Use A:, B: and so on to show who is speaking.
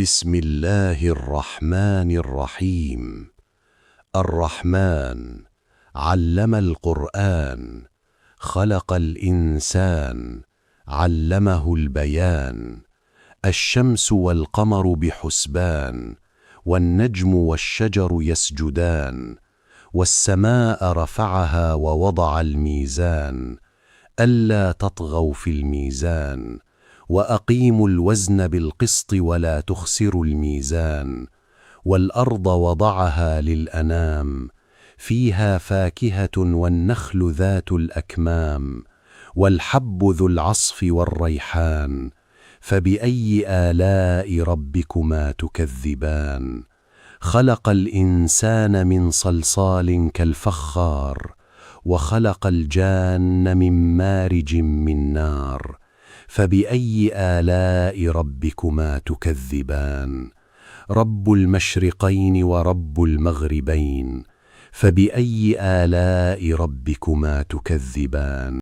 A: بسم الله الرحمن الرحيم. الرحمن علم القرآن، خلق الإنسان، علمه البيان. الشمس والقمر بحسبان، والنجم والشجر يسجدان. والسماء رفعها ووضع الميزان، ألا تطغوا في الميزان. وأقيموا الوزن بالقسط ولا تخسروا الميزان. والأرض وضعها للأنام، فيها فاكهة والنخل ذات الأكمام، والحب ذو العصف والريحان. فبأي آلاء ربكما تكذبان؟ خلق الإنسان من صلصال كالفخار، وخلق الجان من مارج من نار. فبأي آلاء ربكما تكذبان؟ رب المشرقين ورب المغربين، فبأي آلاء ربكما تكذبان؟